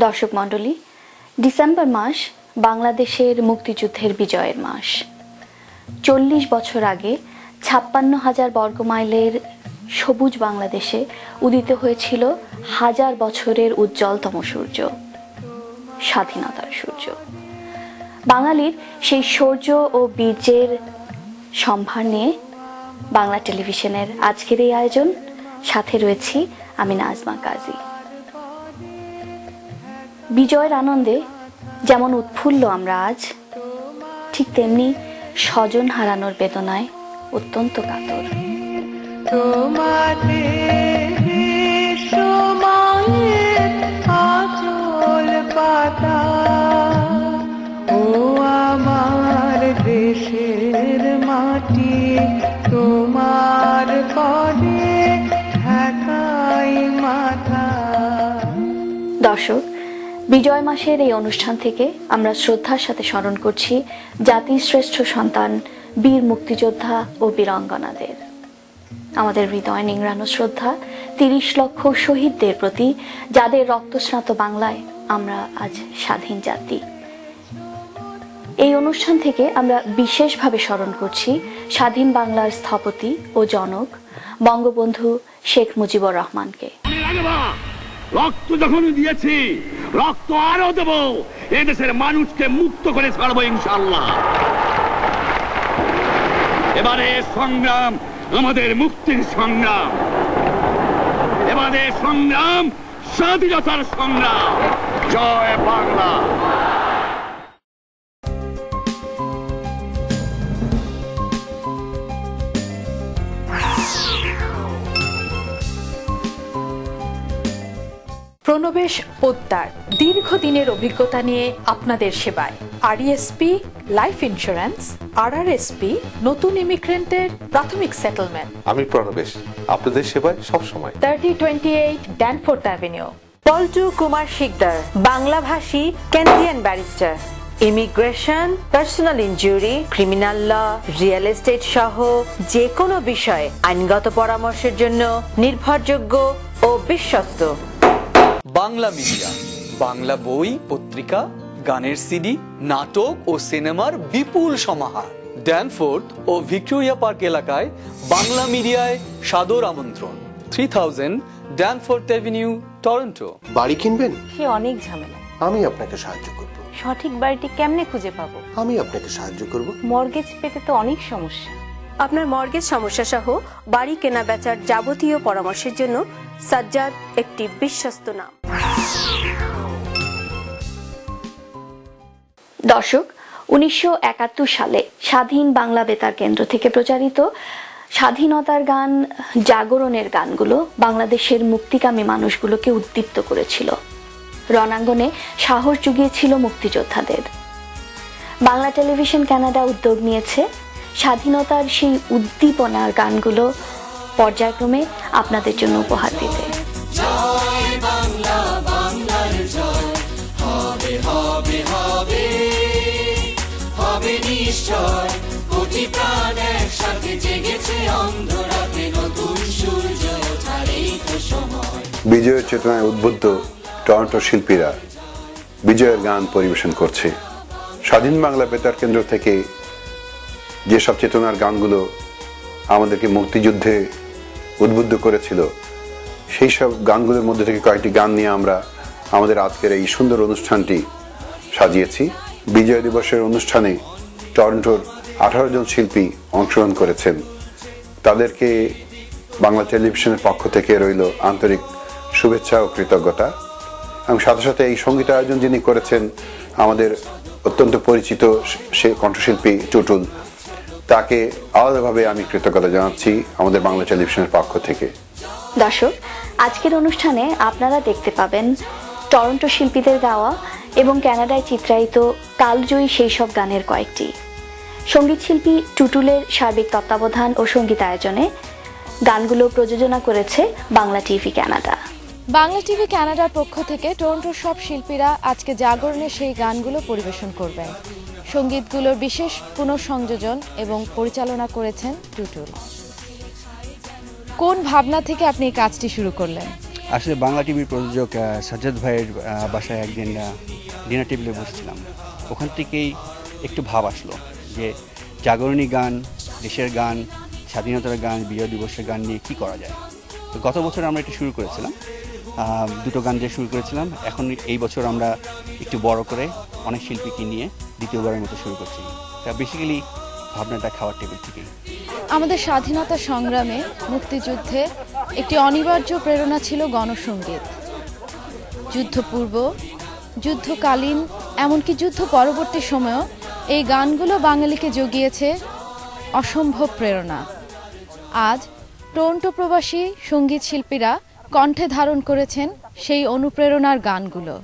দর্শক মণ্ডলী, ডিসেম্বর মাস বাংলাদেশের মুক্তিযুদ্ধের বিজয়ের মাস। 40 বছর আগে 56,000 বর্গমাইলের সবুজ বাংলাদেশে উদিত হয়েছিল হাজার বছরের উজ্জ্বলতম সূর্য, স্বাধীনতার সূর্য। বাঙালির সেই শৌর্য ও বীর্যের সম্ভার নিয়ে বাংলা টেলিভিশনের আজকের এই আয়োজন, সাথে রয়েছি আমি নাজমা কাজী। বিজয়ের আনন্দে যেমন উৎফুল্ল আমরা আজ, ঠিক তেমনি স্বজন হারানোর বেদনায় অত্যন্ত কাতর। আমার দেশের মাটি তোমার পদে ঢাকাই মাথা। দর্শক, বিজয় মাসের এই অনুষ্ঠান থেকে আমরা শ্রদ্ধার সাথে স্মরণ করছি জাতির শ্রেষ্ঠ সন্তান বীর মুক্তিযোদ্ধা ও বীরাঙ্গনাদের। আমাদের হৃদয় নিংড়ানো শ্রদ্ধা 30 লক্ষ শহীদদের প্রতি, যাদের রক্তস্নাত বাংলায় আমরা আজ স্বাধীন জাতি। এই অনুষ্ঠান থেকে আমরা বিশেষভাবে স্মরণ করছি স্বাধীন বাংলার স্থপতি ও জনক বঙ্গবন্ধু শেখ মুজিবুর রহমানকে। রক্ত যখন দিয়েছি, রক্ত আরো দেব, এদেশের মানুষকে মুক্ত করে ছাড়বো ইনশাআল্লাহ। এবারে সংগ্রাম আমাদের মুক্তির সংগ্রাম, এবারে সংগ্রাম স্বাধীনতার সংগ্রাম। জয় বাংলা। প্রণবেশ পোদ্দার দীর্ঘদিনের অভিজ্ঞতা নিয়ে আপনাদের সেবায়। আরইএসপি লাইফ ইন্স্যুরেন্স, আরআরএসপি নতুন ইমিগ্রেন্টের প্রাথমিক সেটেলমেন্ট। আমি প্রণবেশ, আপনাদের সেবায় সবসময়। 3028 ড্যানফোর্থ অ্যাভিনিউ। পল্টু কুমার শিকদার, বাংলাভাষী Canadian barrister, immigration, personal injury, criminal law, real estate সহ যে কোনো বিষয়ে আইনগত পরামর্শের জন্য নির্ভরযোগ্য ও বিশ্বস্ত। বাংলা মিডিয়া, বাংলা বই, পত্রিকা, গানের সিডি, নাটক ও সিনেমার বিপুল সমাহার। ড্যানফোর্থ ও ভিক্টোরিয়া পার্ক এলাকায় বাংলা মিডিয়ায় সাদর আমন্ত্রণ। 3000 ড্যানফোর্থ অ্যাভিনিউ, টরন্টো। বাড়ি কিনবেন? সে অনেক ঝামেলা। আমি আপনাকে সাহায্য করব। সঠিক বাড়িটি কেমনে খুঁজে পাবো? আমি আপনাকে সাহায্য করব। মর্গেজ পেতে তো অনেক সমস্যা। আপনার মর্গেজ সমস্যা সহ বাড়ি কেনা বেচার যাবতীয় পরামর্শের জন্য সাজ্জাদ একটি বিশ্বস্ত নাম। দর্শক, 1971 সালে স্বাধীন বাংলা বেতার কেন্দ্র থেকে প্রচারিত স্বাধীনতার গান, জাগরণের গানগুলো বাংলাদেশের মুক্তিকামী মানুষগুলোকে উদ্দীপ্ত করেছিল, রণাঙ্গনে সাহস জুগিয়েছিল মুক্তিযোদ্ধাদের। বাংলা টেলিভিশন কানাডা উদ্যোগ নিয়েছে স্বাধীনতার সেই উদ্দীপনার গানগুলো পর্যায়ক্রমে আপনাদের জন্য উপহার দিতে। বিজয়ের চেতনায় উদ্বুদ্ধ টরন্টো শিল্পীরা বিজয়ের গান পরিবেশন করছে। স্বাধীন বাংলা বেতার কেন্দ্র থেকে যেসব চেতনার গানগুলো আমাদেরকে মুক্তিযুদ্ধে উদ্বুদ্ধ করেছিল, সেই সব গানগুলোর মধ্যে থেকে কয়েকটি গান নিয়ে আমরা আমাদের আজকের এই সুন্দর অনুষ্ঠানটি সাজিয়েছি। বিজয় দিবসের অনুষ্ঠানে টরন্টোর 18 জন শিল্পী অংশগ্রহণ করেছেন। তাদেরকে বাংলা টেলিভিশনের পক্ষ থেকে রইল আন্তরিক শুভেচ্ছা ও কৃতজ্ঞতা। এবং সাথে সাথে এই সঙ্গীত আয়োজন যিনি করেছেন, আমাদের অত্যন্ত পরিচিত সে কণ্ঠশিল্পী টুটুল, তাকে আলাদাভাবে আমি কৃতজ্ঞতা জানাচ্ছি আমাদের বাংলা টেলিভিশনের পক্ষ থেকে। দর্শক, আজকের অনুষ্ঠানে আপনারা দেখতে পাবেন টরন্টো শিল্পীদের গাওয়া এবং কানাডায় চিত্রায়িত কালজয়ী সেই সব গানের কয়েকটি। সঙ্গীত শিল্পী টুটুলের সার্বিক তত্ত্বাবধান ও সঙ্গীত আয়োজনে গানগুলো প্রযোজনা করেছে Bangla TV Canada. Bangla TV কানাডার পক্ষ থেকে টরন্টোর সব শিল্পীরা আজকে জাগরণের সেই গানগুলো পরিবেশন করবেন। সঙ্গীতগুলোর বিশেষ পুনঃসংযোজন এবং পরিচালনা করেছেন টুটুল। কোন ভাবনা থেকে আপনি এই কাজটি শুরু করলেন? আসলে বাংলা টিভির প্রযোজক সাজ্জাদ ভাইয়ের বাসায় একদিন ডিনার টেবিলে বসেছিলাম। ওখান থেকেই একটু ভাব আসলো যে জাগরণী গান, দেশের গান, স্বাধীনতার গান, বিজয় দিবসের গান নিয়ে কী করা যায়। তো গত বছর আমরা এটা শুরু করেছিলাম, দুটো গান দিয়ে শুরু করেছিলাম। এখন এই বছর আমরা একটু বড় করে অনেক শিল্পীকে নিয়ে দ্বিতীয়বারের মতো শুরু করছি। তা বেসিক্যালি ভাবনাটা খাওয়ার টেবিল থেকেই। আমাদের স্বাধীনতা সংগ্রামে, মুক্তিযুদ্ধে একটি অনিবার্য প্রেরণা ছিল গণসঙ্গীত। যুদ্ধপূর্ব, যুদ্ধকালীন, এমনকি যুদ্ধ পরবর্তী সময়েও এই গানগুলো বাঙালিকে জুগিয়েছে অসম্ভব প্রেরণা। আজ টরন্টো প্রবাসী সঙ্গীত শিল্পীরা কণ্ঠে ধারণ করেছেন সেই অনুপ্রেরণার গানগুলো।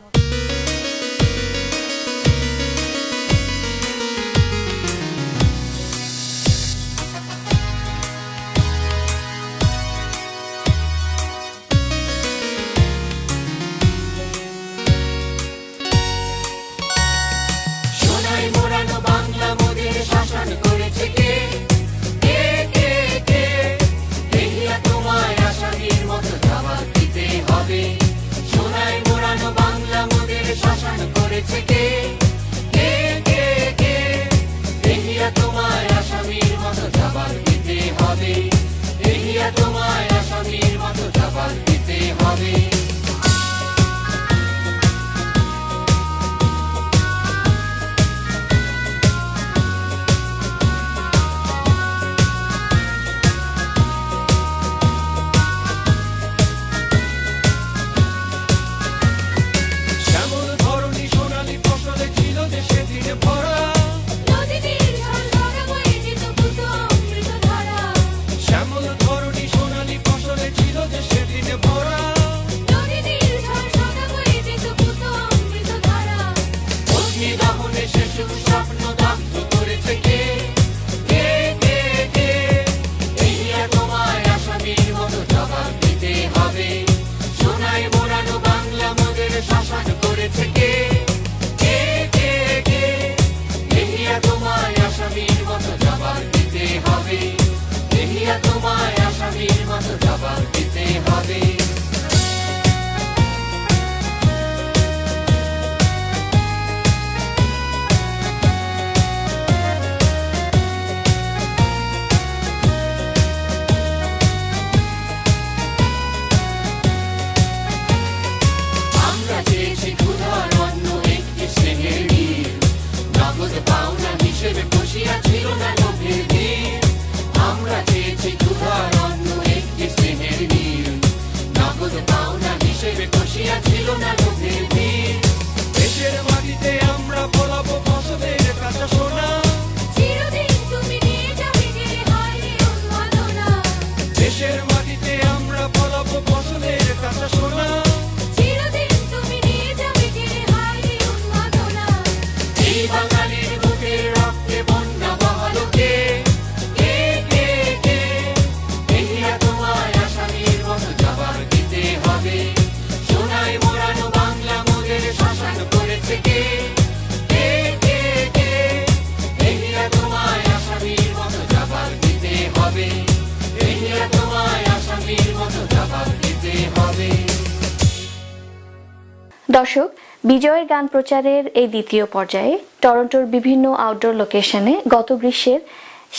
দর্শক, বিজয়ের গান প্রচারের এই দ্বিতীয় পর্যায়ে টরন্টোর বিভিন্ন আউটডোর লোকেশনে গত গ্রীষ্মের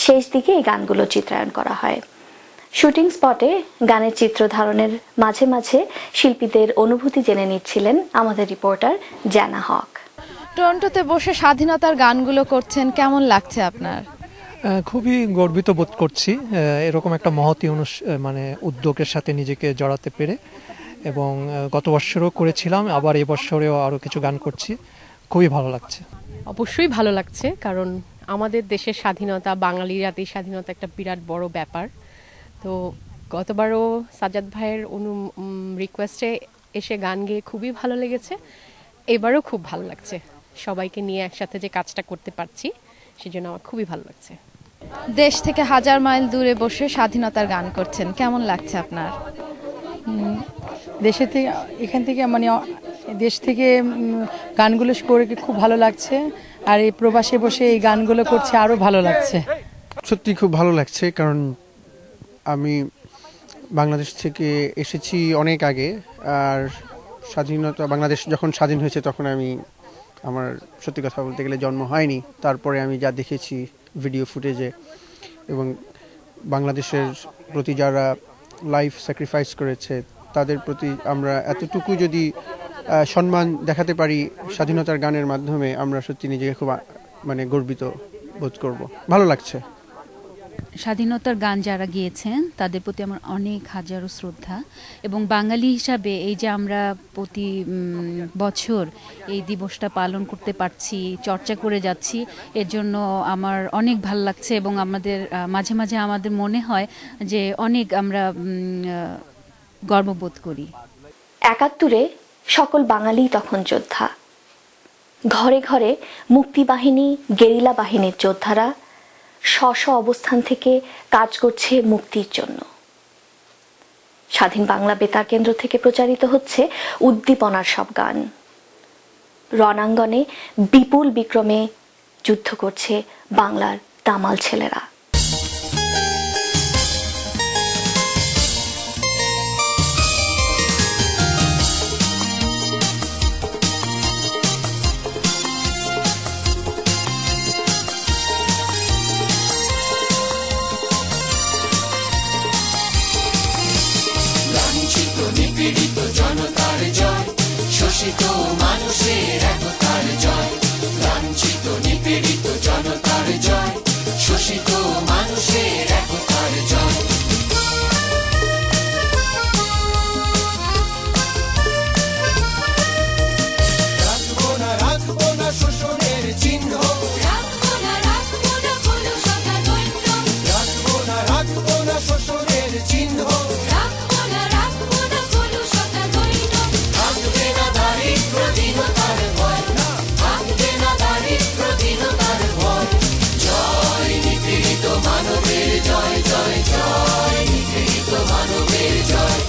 শেষ দিকে এই গানগুলো চিত্রায়ন করা হয়। শুটিং স্পটে গানের চিত্র ধারণের মাঝে মাঝে শিল্পীদের অনুভূতি জেনে নিচ্ছিলেন আমাদের রিপোর্টার জানা হক। টরন্টোতে বসে স্বাধীনতার গানগুলো করছেন, কেমন লাগছে আপনার? খুবই গর্বিত বোধ করছি এরকম একটা মহতী উদ্যোগের সাথে নিজেকে জড়াতে পেরে, এবং গত বছরও করেছিলাম, আবার এবছরেও আরও কিছু গান করছি। খুবই ভালো লাগছে। অবশ্যই ভালো লাগছে, কারণ আমাদের দেশের স্বাধীনতা, বাঙালি জাতির স্বাধীনতা একটা বিরাট বড় ব্যাপার। তো গতবারও সাজ্জাদ ভাইয়ের রিকোয়েস্টে এসে গান গেয়ে খুবই ভালো লেগেছে, এবারও খুব ভালো লাগছে। সবাইকে নিয়ে একসাথে যে কাজটা করতে পারছি সেজন্য আমার খুবই ভালো লাগছে। দেশ থেকে হাজার মাইল দূরে বসে স্বাধীনতার গান করছেন, কেমন লাগছে আপনার? দেশে থেকে এখান থেকে দেশ থেকে গানগুলো করে খুব ভালো লাগছে, আর এই প্রবাসে বসে এই গানগুলো করছে আরও ভালো লাগছে। সত্যি খুব ভালো লাগছে, কারণ আমি বাংলাদেশ থেকে এসেছি অনেক আগে, আর স্বাধীনতা বাংলাদেশ যখন স্বাধীন হয়েছে তখন আমি আমার সত্যি কথা বলতে গেলে জন্ম হয়নি, তারপরে আমি যা দেখেছি ভিডিও ফুটেজে এবং বাংলাদেশের প্রতি যারা লাইফ স্যাক্রিফাইস করেছে তাদের প্রতি আমরা এতটুকু যদি সম্মান দেখাতে পারি স্বাধীনতার গানের মাধ্যমে, আমরা সত্যি নিজেকে খুব মানে গর্বিত বোধ করব। ভালো লাগছে। স্বাধীনতার গান যারা গিয়েছেন তাদের প্রতি আমার অনেক হাজারো শ্রদ্ধা, এবং বাঙালি হিসাবে এই যে আমরা প্রতি বছর এই দিবসটা পালন করতে পারছি, চর্চা করে যাচ্ছি, এর জন্য আমার অনেক ভালো লাগছে। এবং আমাদের মাঝে মাঝে আমাদের মনে হয় যে অনেক আমরা গর্ববোধ করি। ৭১-এ সকল বাঙালি তখন যোদ্ধা। ঘরে ঘরে মুক্তিবাহিনী, গেরিলা বাহিনীর যোদ্ধারা স্ব অবস্থান থেকে কাজ করছে মুক্তির জন্য। স্বাধীন বাংলা বেতার কেন্দ্র থেকে প্রচারিত হচ্ছে উদ্দীপনার সব গান। রণাঙ্গনে বিপুল বিক্রমে যুদ্ধ করছে বাংলার দামাল ছেলেরা। নিপীড়িত জনতার জয়, শোষিত মানুষের একতার জয়। লাঞ্ছিত নিপীড়িত জনতার জয়, শোষিত মানুষের একতার জয়। রাখবো না শোষণের চিহ্ন, রাখবো না শোষণের চিহ্ন। মানবের জয় জয় জয়, নিপীড়িত মানবের জয়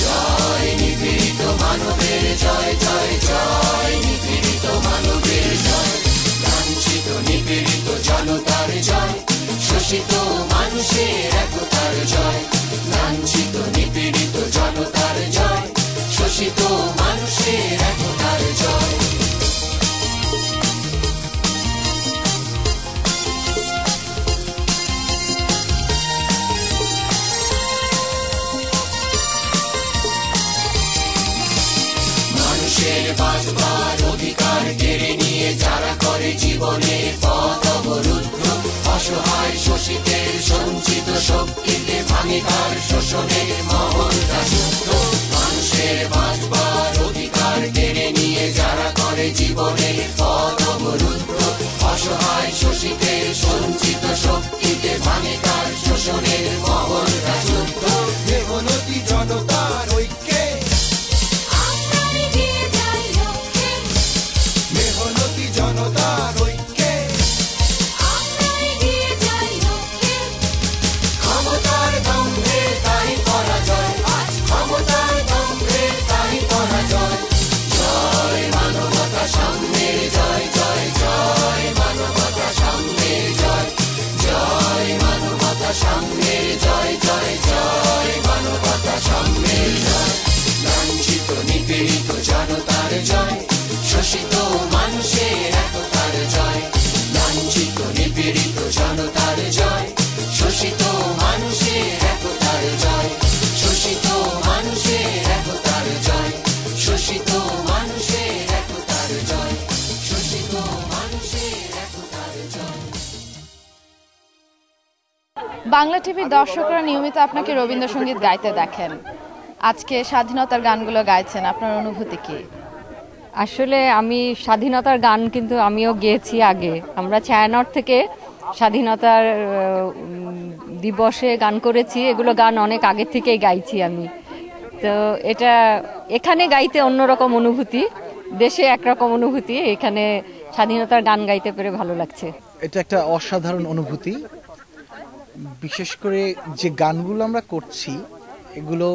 জয়, নিপীড়িত মানবের জয় জয় জয়, নিপীড়িত মানবের জয়। লাঞ্ছিত নিপীড়িত জনতার জয়, শোষিত মানুষের একতার জয়। লাঞ্ছিত নিপীড়িত জনতার জয়, শোষিত মানুষের একতার জয়। বাঁচবার অধিকার কেড়ে নিয়ে যারা করে জীবনে পথ অবরুদ্ধ, অসহায় শোষিতের সঞ্চিত শক্তিতে ভাঙে তার শোষণের মহল দাসত্ব। মানুষের বাঁচবার অধিকার কেড়ে নিয়ে যারা করে জীবনে পথ অবরুদ্ধ, অসহায় শোষিতের সঞ্চিত শক্তিতে ভাঙে তার শোষণের মহল দাসত্ব। মেহনতি জনতার ঐক্যে, মেহনতি জনতার ঐক্যে, ক্ষমতার দম্ভে তাই পরাজয়, ক্ষমতার দম্ভে তাই পরাজয়। জয় মানবতা সাম্যের জয় জয় জয়, মানবতা সাম্যের জয় জয়, মানবতা সাম্যের জয় জয় জয়, মানবতা সাম্যের জয়। লাঞ্ছিত নিপীড়িত জনতার জয়, শোষিত মানুষের একতার জয়। লাঞ্ছিত নিপীড়িত জনতার জয়, শোষিত মানুষের একতার জয়। শোষিত মানুষের একতার জয়, শোষিত মানুষের একতার জয়, শোষিত মানুষের একতার জয়। বাংলা টিভির দর্শকরা নিয়মিত আপনাকে রবীন্দ্রসঙ্গীত গাইতে দেখেন, আজকে স্বাধীনতার গানগুলো গাইছেন, আপনার অনুভূতি কি? আসলে আমি স্বাধীনতার গান কিন্তু আমিও গেয়েছি আগে। আমরা ছায়ানট থেকে স্বাধীনতার দিবসে গান করেছি, এগুলো গান অনেক আগে থেকেই গাইছি আমি। তো এটা এখানে গাইতে অন্যরকম অনুভূতি, দেশে একরকম অনুভূতি, এখানে স্বাধীনতার গান গাইতে পেরে ভালো লাগছে। এটা একটা অসাধারণ অনুভূতি। বিশেষ করে যে গানগুলো আমরা করছি এগুলো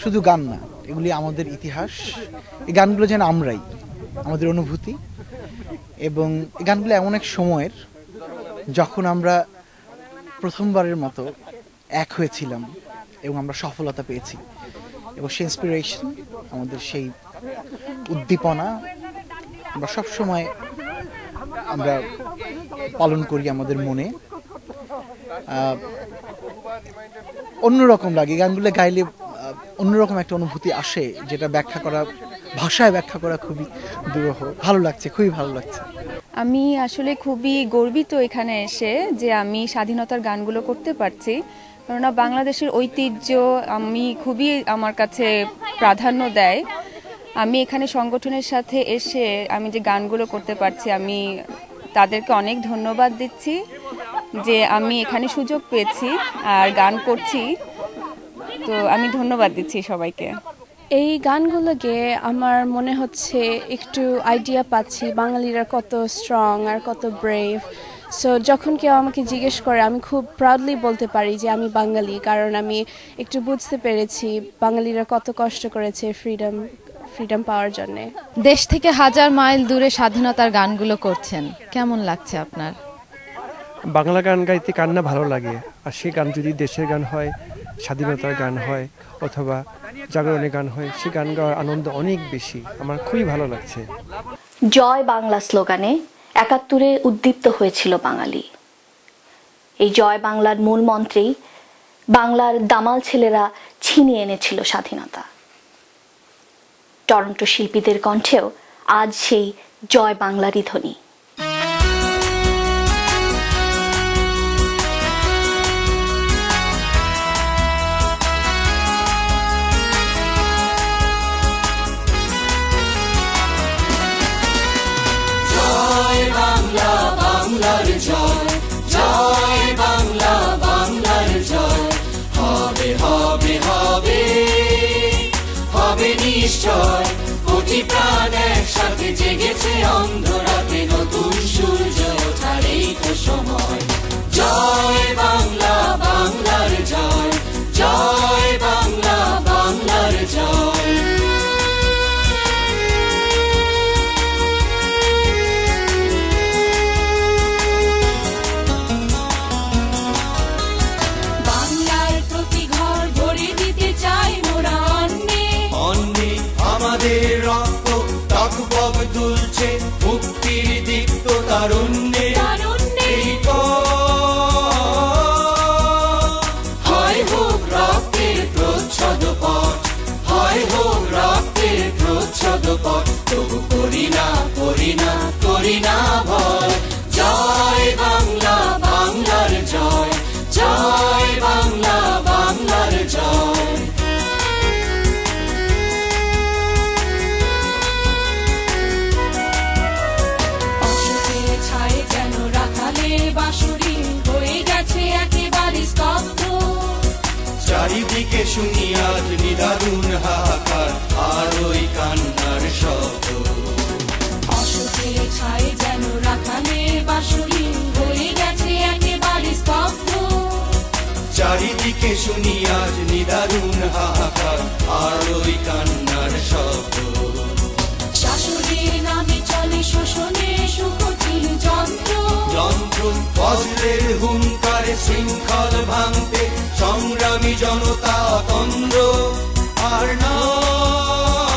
শুধু গান না, এগুলি আমাদের ইতিহাস। এই গানগুলো যেন আমরাই, আমাদের অনুভূতি। এবং এই গানগুলো এমন এক সময়ের যখন আমরা প্রথমবারের মতো এক হয়েছিলাম এবং আমরা সফলতা পেয়েছি। এবং সেই ইন্সপিরেশন, আমাদের সেই উদ্দীপনা আমরা সবসময় আমরা পালন করি আমাদের মনে। অন্যরকম লাগে, গানগুলো গাইলে অন্যরকম একটা অনুভূতি আসে, যেটা ভাষায় ব্যাখ্যা করা খুবই দুরূহ। ভালো লাগছে, খুবই ভালো লাগছে। আমি আসলে খুবই গর্বিত এখানে এসে যে আমি স্বাধীনতার গানগুলো করতে পারছি, কেননা বাংলাদেশের ঐতিহ্য আমার কাছে প্রাধান্য দেয়। আমি এখানে সংগঠনের সাথে এসে আমি যে গানগুলো করতে পারছি, আমি তাদেরকে অনেক ধন্যবাদ দিচ্ছি যে আমি এখানে সুযোগ পেয়েছি আর গান করছি, তো আমি ধন্যবাদ দিচ্ছি সবাইকে। এই গানগুলো গেয়ে আমার মনে হচ্ছে একটু আইডিয়া পাচ্ছি বাঙালিরা কত স্ট্রং আর কত ব্রেভ। সো যখন কেউ আমাকে জিজ্ঞেস করে আমি খুব প্রাউডলি বলতে পারি যে আমি বাঙালি, কারণ আমি একটু বুঝতে পেরেছি বাঙালিরা কত কষ্ট করেছে ফ্রিডম পাওয়ার জন্য। দেশ থেকে হাজার মাইল দূরে স্বাধীনতার গানগুলো করছেন, কেমন লাগছে আপনার? বাংলা গান গাইতে কার না ভালো লাগে, আর সেই গান যদি দেশের গান হয়, স্বাধীনতার গান হয় অথবা জাগরণের গান হয়, সে গান গাওয়ার আনন্দ অনেক বেশি। আমার খুবই ভালো লাগছে। জয় বাংলা স্লোগানে ৭১-এ উদ্দীপ্ত হয়েছিল বাঙালি। এই জয় বাংলার মূল মন্ত্রেই বাংলার দামাল ছেলেরা ছিনিয়ে এনেছিল স্বাধীনতা। টরন্টো শিল্পীদের কণ্ঠেও আজ সেই জয় বাংলারই ধ্বনি। বাংলার জয়, জয় বাংলা, বাংলার জয়। হবে হবে হবে হবে নিশ্চয়, কোটি প্রাণ একসাথে জেগেছে অন্ধরাতে, নতুন সূর্য ওঠার এই তো সময়। জয় বাংলা, বাংলার জয়, জয় বাংলা, বাংলার জয়। রক্ত টকবক দুলছে মুক্তির দীপ্ত তারুণ্যে, হয় হোক রক্তের প্রচ্ছদ পথ, হয় হোক রক্তের প্রচ্ছদ পথ, তবু করি না করি না করি না ভয়। জয় বাংলা, বাংলার জয়, জয় বাংলা, বাংলার জয়। চারিদিকে শুনি আজ নিদারুণ হাহাকার, আর ওই কান্নার শব্দ। অসুখের ছায় যেন রাখালের বাঁশরি হয়ে গেছে একেবারে স্তব্ধ। চারিদিকে শুনি আজ নিদারুণ হাহাকার, আর ওই কান্নার শব্দ। শাশুড়ির নামে চলে শোষণে সুকঠিন যন্ত্র, যন্ত্র বজ্রের হুঙ্কারে শৃঙ্খল ভাঙতে সংগ্রামী জনতা অতন্দ্র। আর নয়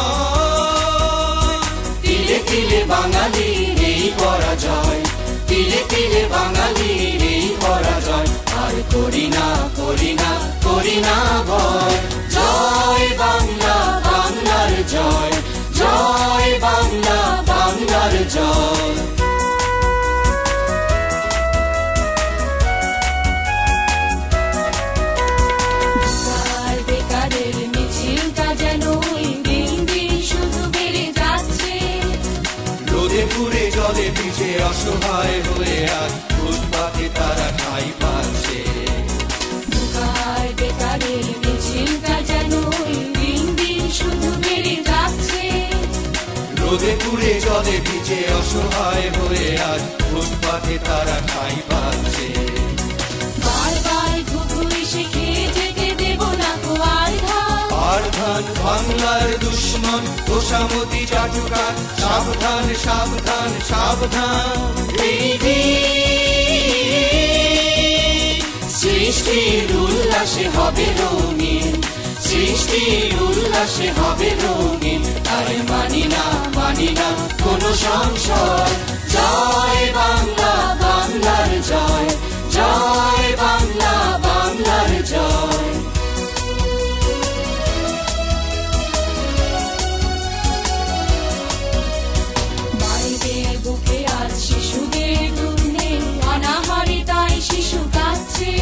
তিলে তিলে বাঙালির এই পরাজয়, তিলে তিলে বাঙালির এই পরাজয়। আর করি না করি না করি না ভয়। জয় বাংলা, বাংলার জয়, জয় বাংলা, বাংলার জয়। বেকারের মিছিলটা যেন দিন দিন শুধু বেড়ে যাচ্ছে, রোদে পুড়ে জলে ভিজে অসহায় হয়ে আজ ফুটপাতে তারা ঠাঁই পাচ্ছে। বেকারের মিছিলটা যেন দিন দিন শুধু বেড়ে যাচ্ছে, রোদে পুড়ে জলে ভিজে অসহায় হয়ে আজ ফুটপাতে তারা ঠাঁই পাচ্ছে। বারবার ঘুঘু এসে খেয়ে যেতে দেব না তো আর ধান, বাংলার দুশ্মন তোষামতি চাটুকার, সাবধান সাবধান সাবধান। সৃষ্টির উল্লাসে হবে রঙিন, সৃষ্টির উল্লাসে হবে রঙিন, আরে মানি না কোনো সংশয়। জয় বাংলা, বাংলার জয়, জয় বাংলা, বাংলার জয়। মায়েদের বুকে আজ শিশুদের দুধ নেই, অনাহারে তাই শিশু কাঁদছে।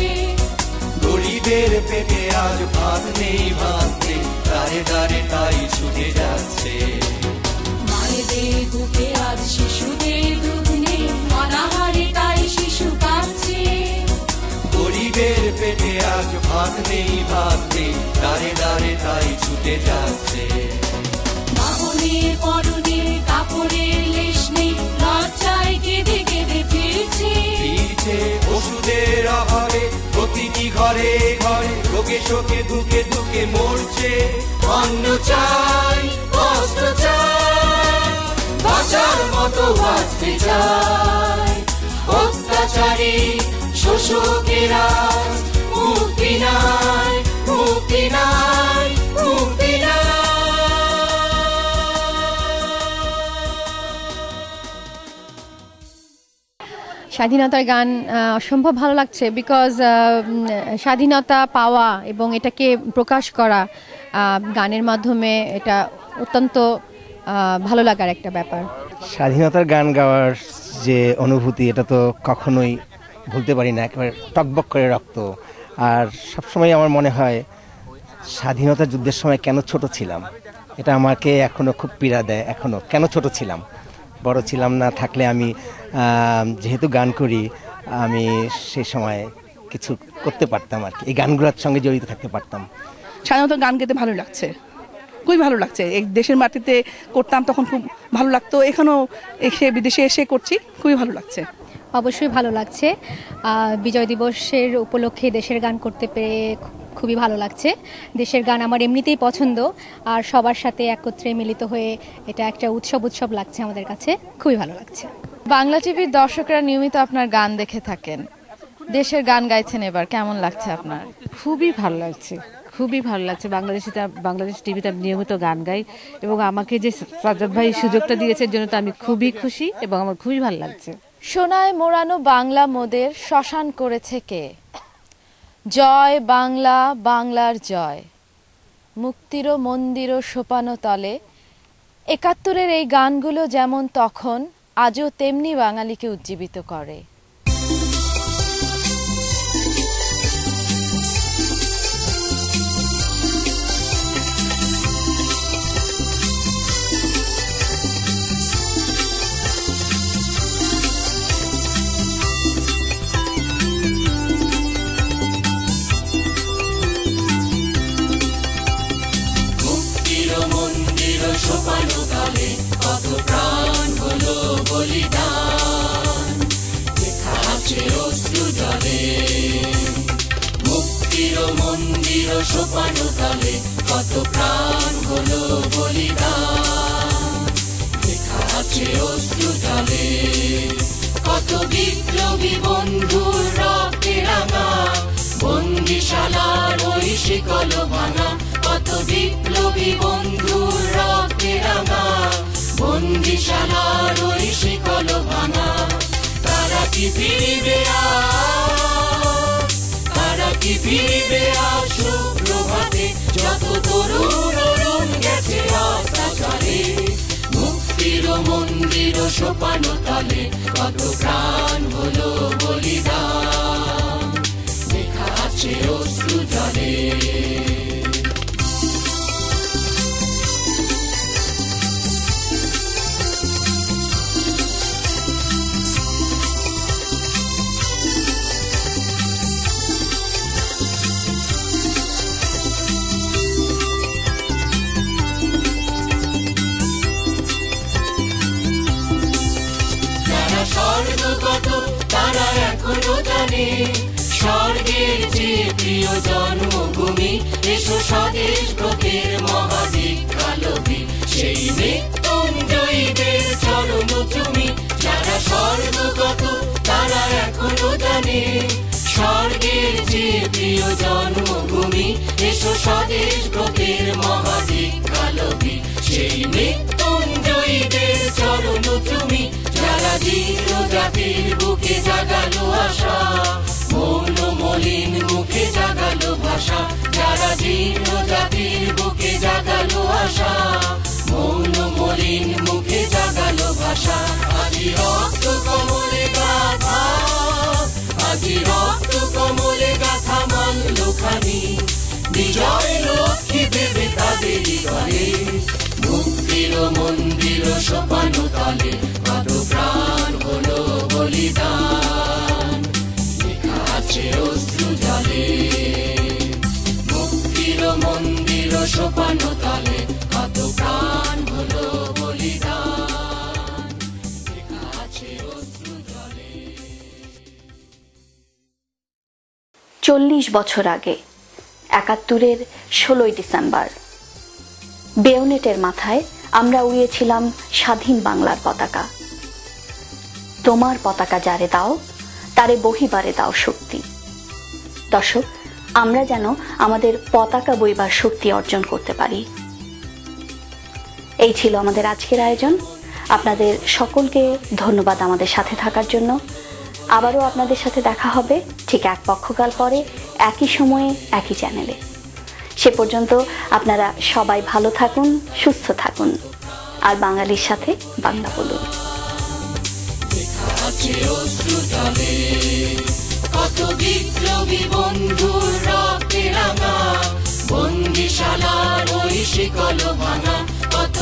গরিবের পেটে আজ ভাত নেই, ভাত নেই, দাঁড়ে দাঁড়ে তাই ছুটে যাচ্ছে। মায়েদের বুকে আজ শিশুদের দুধ নেই, অনাহারে তাই শিশু কাঁদছে। গরিবের পেটে আজ ভাত নেই, ভাত নেই, দাঁড়ে দাঁড়ে তাই ছুটে যাচ্ছে। মামনের পরনে কাপড়ের লেশ নেই, লজ্জায় কেঁদে কেঁদে ফিরছে। ওষুধের অভাবে প্রতিটি ঘরে ঘরে রোগে শোকে ধুকে ধুকে মরছে। অন্ন চাই, বস্ত্র চাই, বাঁচার মতো বাঁচতে চাই। অত্যাচারী শোষকেরা মুক্তি নাই, মুক্তি নাই, মুক্তি নাই। স্বাধীনতার গান অসম্ভব ভালো লাগছে, বিকজ স্বাধীনতা পাওয়া এবং এটাকে প্রকাশ করা গানের মাধ্যমে এটা অত্যন্ত ভালো লাগার একটা ব্যাপার। স্বাধীনতার গান গাওয়ার যে অনুভূতি, এটা তো কখনোই ভুলতে পারি না, একেবারে টকবক করে রক্ত। আর সবসময় আমার মনে হয় স্বাধীনতা যুদ্ধের সময় কেন ছোট ছিলাম, এটা আমাকে এখনও খুব পীড়া দেয়। এখনও কেন ছোট ছিলাম, বড় ছিলাম না থাকলে আমি যেহেতু গান করি, আমি সেই সময় কিছু করতে পারতাম আর কি, এই গানগুলোর সঙ্গে জড়িত থাকতে পারতাম। স্বাধীনতার গান গেতে ভালো লাগছে, খুবই ভালো লাগছে। এই দেশের মাটিতে করতাম তখন খুব ভালো লাগতো, এখানেও এসে বিদেশে এসে করছি, খুবই ভালো লাগছে। অবশ্যই ভালো লাগছে, বিজয় দিবসের উপলক্ষে দেশের গান করতে পেরে খুবই ভালো লাগছে। দেশের গান আমার এমনিতেই পছন্দ, আর সবার সাথে একত্রে মিলিত হয়ে এটা একটা উৎসব লাগছে আমাদের কাছে, খুবই ভালো লাগছে। বাংলা টিভির দর্শকরা নিয়মিত আপনার গান দেখে থাকেন, দেশের গান গাইছেন, এবার কেমন লাগছে আপনার? খুবই ভালো লাগছে, খুবই ভালো লাগছে। বাংলাদেশ টিভিতে আমি নিয়মিত গান গাই এবং আমাকে যে সাজ্জাদ ভাই সুযোগটা দিয়েছে জন্য তো আমি খুবই খুশি এবং আমার খুবই ভালো লাগছে। সোনায় মোড়ানো বাংলা মোদের শ্মশান করেছে কে? জয় বাংলা, বাংলার জয়, মুক্তির মন্দির সোপানো তলে। ৭১-এর এই গানগুলো যেমন তখন, আজও তেমনি বাঙালিকে উজ্জীবিত করে। সোপানো কালে কত প্রাণ হলো বলিদান, লেখা আছে অশ্রু জলে। মুক্তির মন্দির সোপানো কালে কত প্রাণ হলো বলিদান, লেখা আছে অশ্রু জলে। কত বিপ্লবী বন্ধুর রক্তে রাঙা বন্দিশালার ওই শিকল ভাঙা, কত বিপ্লবী বন্ধুর রক্তে রাঙা বন্দিশালার ওই শিকল ভাঙা। তারা কি ফিরবে আজ, তারা কি ফিরবে আজ সুপ্রভাতে, যত তরুণ অরুণ গেছে অত্যাচারে। মুক্তির মন্দির সোপানো তলে কত প্রাণ হলো বলিদান, লেখা আছে অশ্রু জলে। স্বর্গগত তারা এখনো জানে স্বর্গের যে প্রিয় জন্মভূমি। এসো স্বদেশ ব্রতের মহাদীক্ষালোভী, সেই মৃত্যুঞ্জয়ীদের চরণ চুমি। যারা স্বর্গগত তারা এখনো জানে স্বর্গের যে প্রিয় জন্মভূমি। এসো স্বদেশ ব্রতের মহাদীক্ষালভী সেই মৃত্যুঞ্জয়ীদের চরণ তুমি, যারা দীন জাতির বুকে জাগালো আশা, মৌন মলিন মুখে জাগালো ভাষা, যারা দীন জাতির বুকে জাগালো আশা, মৌন মলিন মুখে জাগালো ভাষা। আজি রক্ত কমলে গাথা, আজি রক্ত কমলে গাথা মাল্যখানি, বিজয় লক্ষ্মী দেবে তাদেরই ঘরে, মুক্তির মন্দির সোপান তলে কত প্রাণ হলো বলিদান, লেখা আছে অশ্রু জলে। মুক্তির মন্দির সোপান তলে কত প্রাণ হলো বলিদান, লেখা আছে অশ্রু জলে। 40 বছর আগে 71-এর 16ই ডিসেম্বর বেয়োনেটের মাথায় আমরা উড়িয়েছিলাম স্বাধীন বাংলার পতাকা। তোমার পতাকা যারে দাও তারে বহিবারে দাও শক্তি। দর্শক, আমরা যেন আমাদের পতাকা বইবার শক্তি অর্জন করতে পারি। এই ছিল আমাদের আজকের আয়োজন। আপনাদের সকলকে ধন্যবাদ আমাদের সাথে থাকার জন্য। আবারও আপনাদের সাথে দেখা হবে ঠিক এক পক্ষকাল পরে, একই সময়ে, একই চ্যানেলে। সে পর্যন্ত আপনারা সবাই ভালো থাকুন, সুস্থ থাকুন, আর বাঙালির সাথে বাংলা বলুন। কত বিপ্লবী বন্ধুর রক্তে রাঙা বন্দিশালার ওই শিকল ভাঙা, কত